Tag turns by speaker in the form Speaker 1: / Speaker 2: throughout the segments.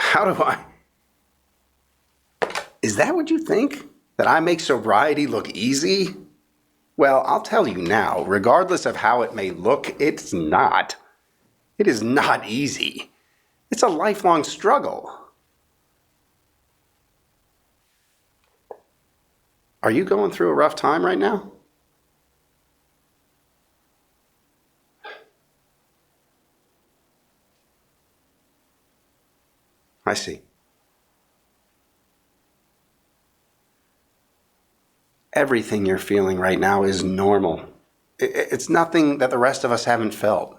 Speaker 1: How do I... Is that what you think? That I make sobriety look easy? Well, I'll tell you now, regardless of how it may look, it's not. It is not easy. It's a lifelong struggle. Are you going through a rough time right now? I see. Everything you're feeling right now is normal. It's nothing that the rest of us haven't felt.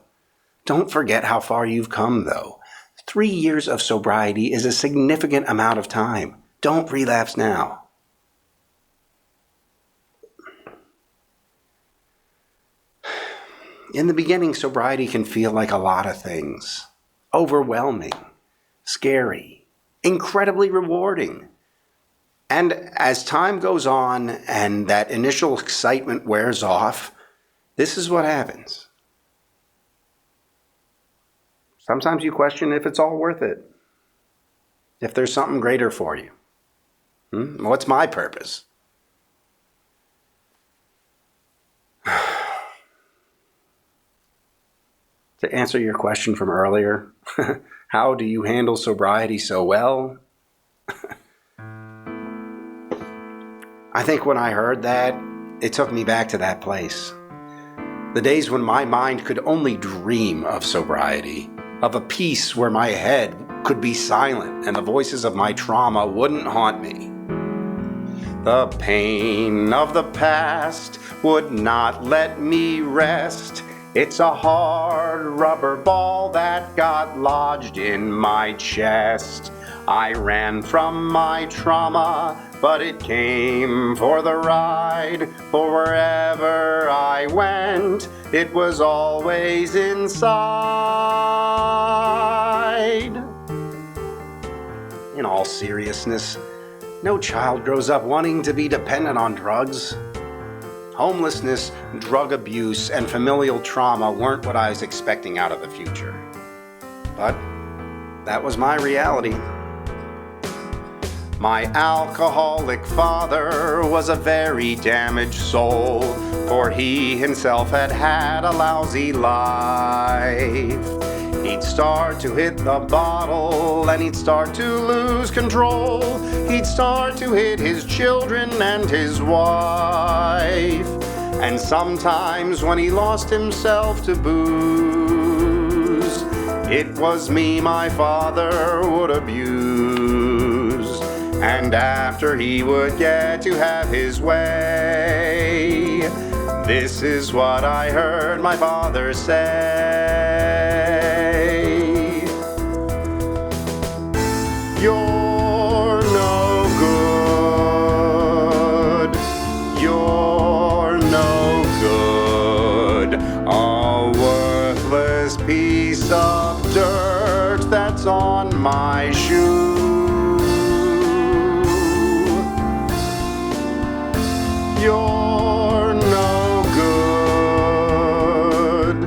Speaker 1: Don't forget how far you've come, though. 3 years of sobriety is a significant amount of time. Don't relapse now. In the beginning, sobriety can feel like a lot of things. Overwhelming, scary, incredibly rewarding. And as time goes on and that initial excitement wears off, this is what happens. Sometimes you question if it's all worth it. If there's something greater for you. What's my purpose? To answer your question from earlier, how do you handle sobriety so well? I think when I heard that, it took me back to that place. The days when my mind could only dream of sobriety, of a peace where my head could be silent and the voices of my trauma wouldn't haunt me. The pain of the past would not let me rest. It's a hard rubber ball that got lodged in my chest. I ran from my trauma, but it came for the ride. For wherever I went, it was always inside. In all seriousness, no child grows up wanting to be dependent on drugs. Homelessness, drug abuse, and familial trauma weren't what I was expecting out of the future. But that was my reality. My alcoholic father was a very damaged soul, for he himself had had a lousy life. He'd start to hit the bottle and he'd start to lose control. He'd start to hit his children and his wife. And sometimes when he lost himself to booze, it was me my father would abuse. And after he would get to have his way, this is what I heard my father say. You're no good. You're no good. A worthless piece of dirt that's on my shoe. You're no good.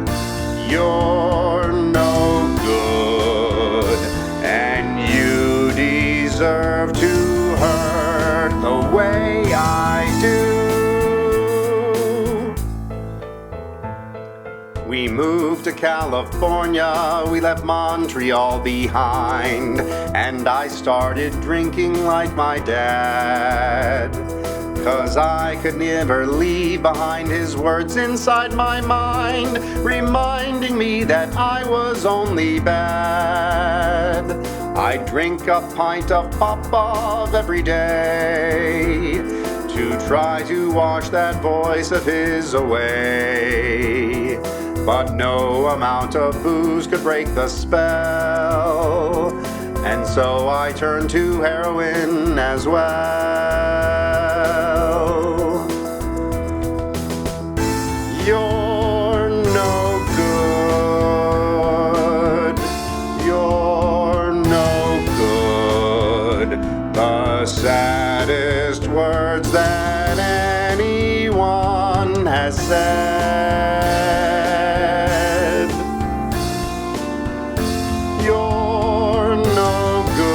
Speaker 1: You're no good. And you deserve to hurt the way I do. We moved to California, we left Montreal behind, and I started drinking like my dad. 'Cause I could never leave behind his words inside my mind, reminding me that I was only bad. I'd drink a pint of Popov every day to try to wash that voice of his away. But no amount of booze could break the spell, and so I turned to heroin as well. You're no good. You're no good. The saddest words that anyone has said. You're no good.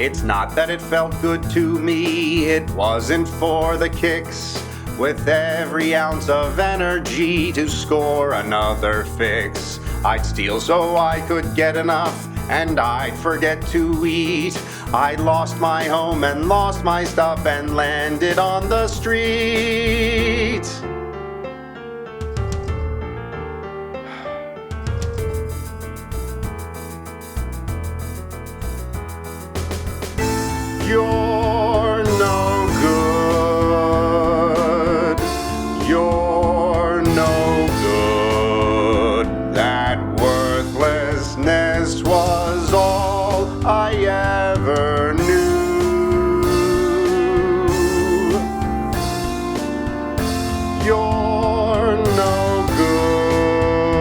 Speaker 1: It's not that it felt good to me, it wasn't for the kicks. With every ounce of energy to score another fix, I'd steal so I could get enough, and I'd forget to eat. I lost my home and lost my stuff and landed on the street. You're no good. You're no good. That worthlessness was all I ever knew. You're no good.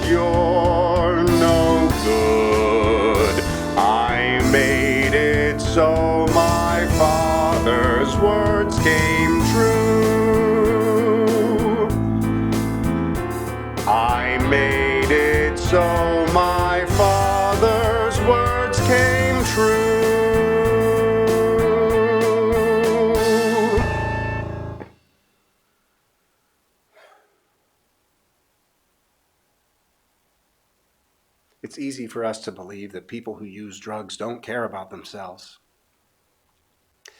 Speaker 1: You're no good. I made it so my father's words came true. I made it so my father's words came true. It's easy for us to believe that people who use drugs don't care about themselves.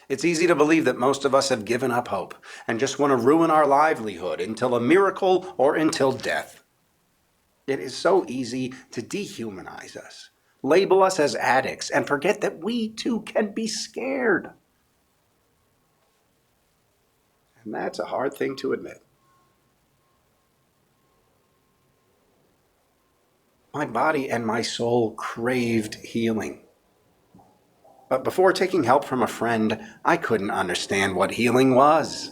Speaker 1: It's easy to believe that most of us have given up hope and just want to ruin our livelihood until a miracle or until death. It is so easy to dehumanize us, label us as addicts, and forget that we too can be scared. And that's a hard thing to admit. My body and my soul craved healing. But before taking help from a friend, I couldn't understand what healing was.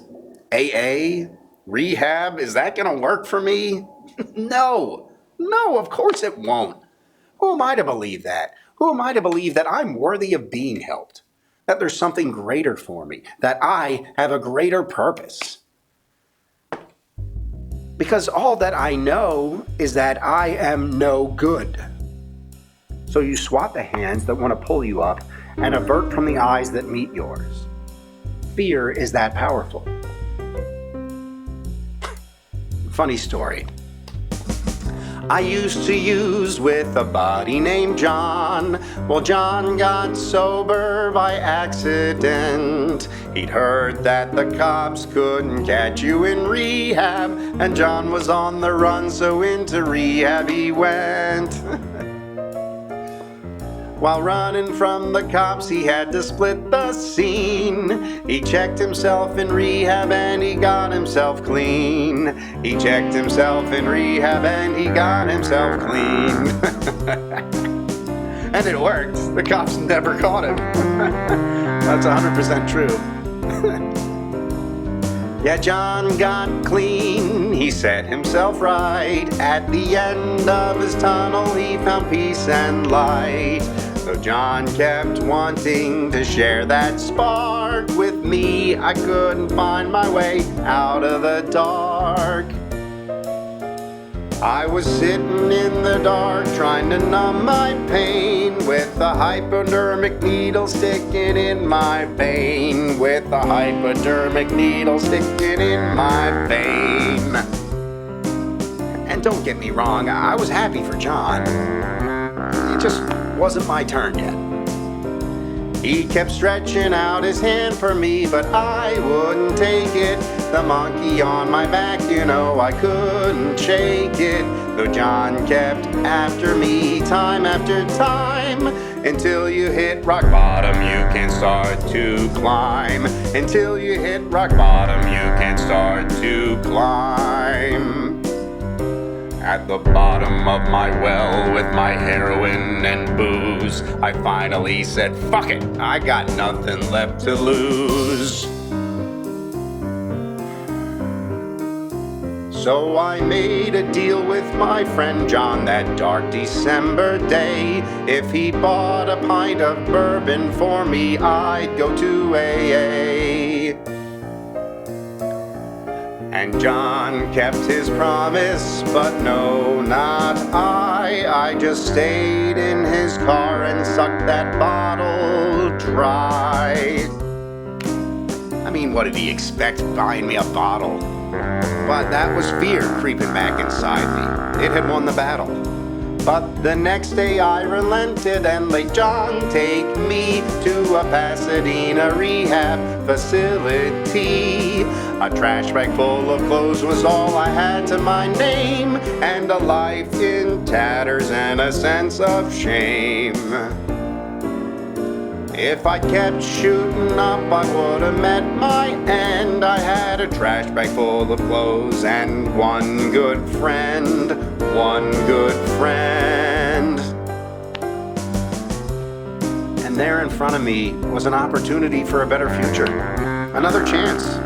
Speaker 1: AA? Rehab? Is that going to work for me? No, of course it won't. Who am I to believe that? Who am I to believe that I'm worthy of being helped? That there's something greater for me? That I have a greater purpose? Because all that I know is that I am no good. So you swat the hands that want to pull you up and avert from the eyes that meet yours. Fear is that powerful. Funny story. I used to use with a buddy named John. Well, John got sober by accident. He'd heard that the cops couldn't catch you in rehab, and John was on the run, so into rehab he went. While running from the cops, he had to split the scene. He checked himself in rehab and he got himself clean. He checked himself in rehab and he got himself clean. And it worked. The cops never caught him. That's 100% true. Yeah, John got clean. He set himself right. At the end of his tunnel, he found peace and light. So John kept wanting to share that spark with me. I couldn't find my way out of the dark. I was sitting in the dark trying to numb my pain, with a hypodermic needle sticking in my vein. With a hypodermic needle sticking in my vein. And don't get me wrong, I was happy for John. It just wasn't my turn yet. He kept stretching out his hand for me, but I wouldn't take it. The monkey on my back, you know, I couldn't shake it. Though John kept after me time after time. Until you hit rock bottom, you can start to climb. Until you hit rock bottom, you can start to climb. At the bottom of my well with my heroin and booze, I finally said, fuck it, I got nothing left to lose. So I made a deal with my friend John that dark December day. If he bought a pint of bourbon for me, I'd go to AA. And John kept his promise, but no, not I. I just stayed in his car and sucked that bottle dry. I mean, what did he expect buying me a bottle? But that was fear creeping back inside me. It had won the battle. But the next day I relented and let John take me to a Pasadena rehab facility. A trash bag full of clothes was all I had to my name, and a life in tatters and a sense of shame. If I kept shooting up, I would have met my end. I had a trash bag full of clothes and one good friend. And there in front of me was an opportunity for a better future, another chance.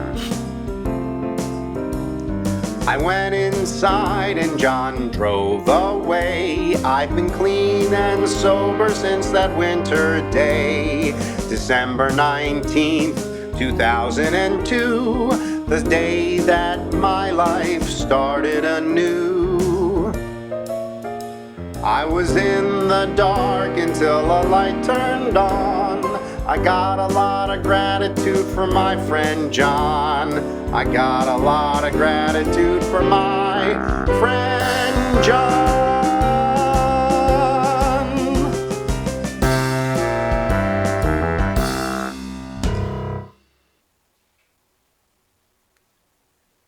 Speaker 1: I went inside and John drove away. I've been clean and sober since that winter day. December 19th, 2002, the day that my life started anew. I was in the dark until a light turned on. I got a lot of gratitude for my friend John. I got a lot of gratitude for my friend John.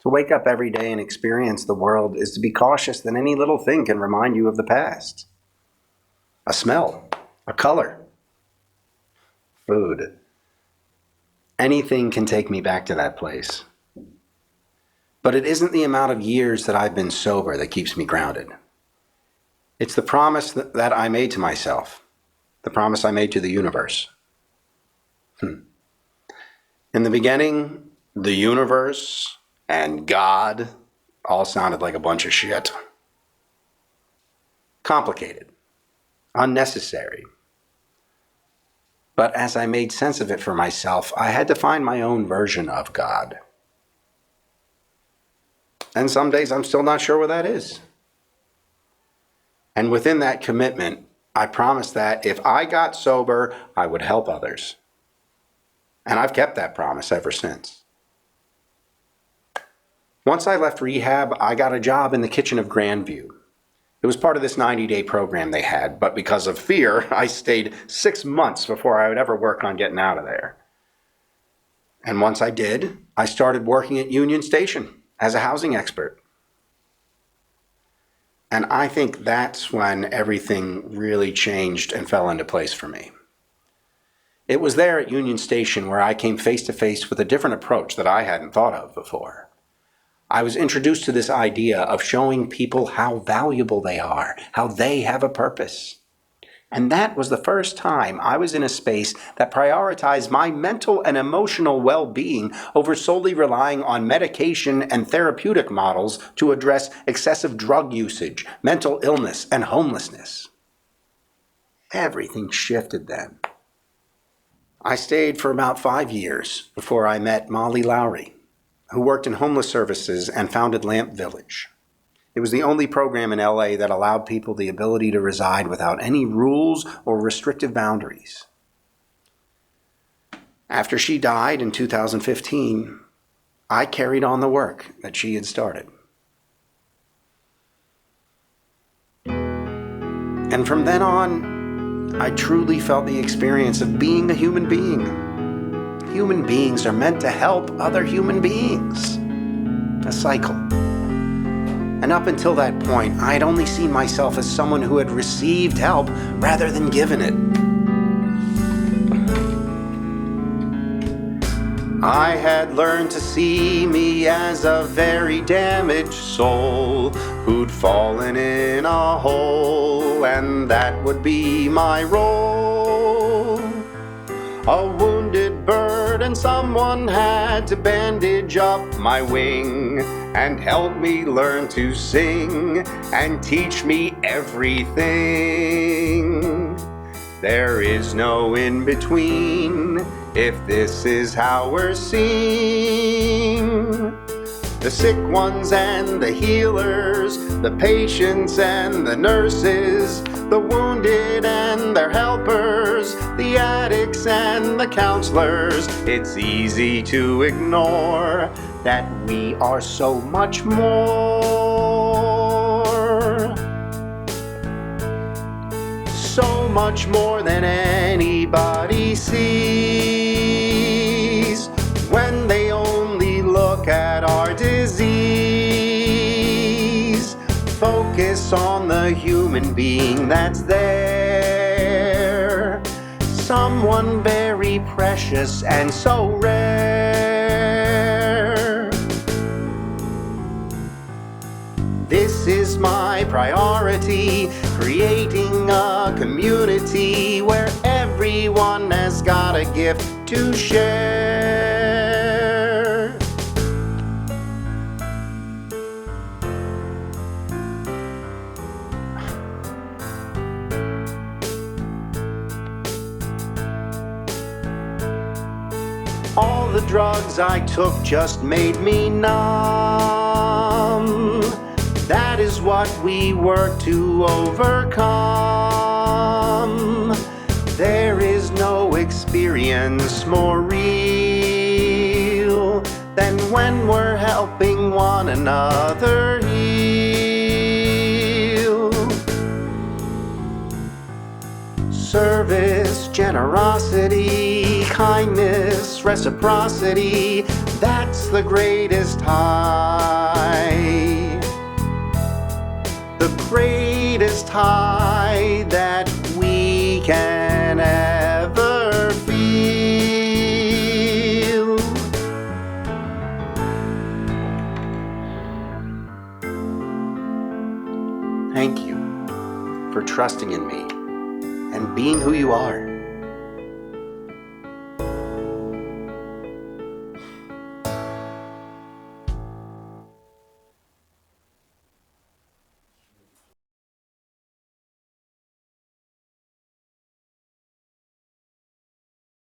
Speaker 1: To wake up every day and experience the world is to be cautious that any little thing can remind you of the past. A smell, a color, food. Anything can take me back to that place. But it isn't the amount of years that I've been sober that keeps me grounded. It's the promise that I made to myself, the promise I made to the universe. In the beginning, the universe and God all sounded like a bunch of shit. Complicated, unnecessary. But as I made sense of it for myself, I had to find my own version of God. And some days I'm still not sure what that is. And within that commitment, I promised that if I got sober, I would help others. And I've kept that promise ever since. Once I left rehab, I got a job in the kitchen of Grandview. It was part of this 90-day program they had, but because of fear, I stayed 6 months before I would ever work on getting out of there. And once I did, I started working at Union Station as a housing expert. And I think that's when everything really changed and fell into place for me. It was there at Union Station where I came face to face with a different approach that I hadn't thought of before. I was introduced to this idea of showing people how valuable they are, how they have a purpose. And that was the first time I was in a space that prioritized my mental and emotional well-being over solely relying on medication and therapeutic models to address excessive drug usage, mental illness, and homelessness. Everything shifted then. I stayed for about 5 years before I met Molly Lowry, who worked in homeless services and founded Lamp Village. It was the only program in LA that allowed people the ability to reside without any rules or restrictive boundaries. After she died in 2015, I carried on the work that she had started. And from then on, I truly felt the experience of being a human being. Human beings are meant to help other human beings. A cycle. And up until that point, I had only seen myself as someone who had received help rather than given it. I had learned to see me as a very damaged soul who'd fallen in a hole, and that would be my role. A wounded bird, and someone had to bandage up my wing and help me learn to sing and teach me everything. There is no in between if this is how we're seen. The sick ones and the healers, the patients and the nurses, the wounded and their helpers, the addicts and the counselors, it's easy to ignore that we are so much more. So much more than anybody sees when they only look at our disease. Focus on the human being that's there, someone very precious and so rare. This is my priority, creating a community where everyone has got a gift to share. All the drugs I took just made me numb. That is what we work to overcome. There is no experience more real than when we're helping one another heal. Service, generosity, kindness, reciprocity, that's the greatest high. The greatest high that we can ever feel. Thank you for trusting in me and being who you are.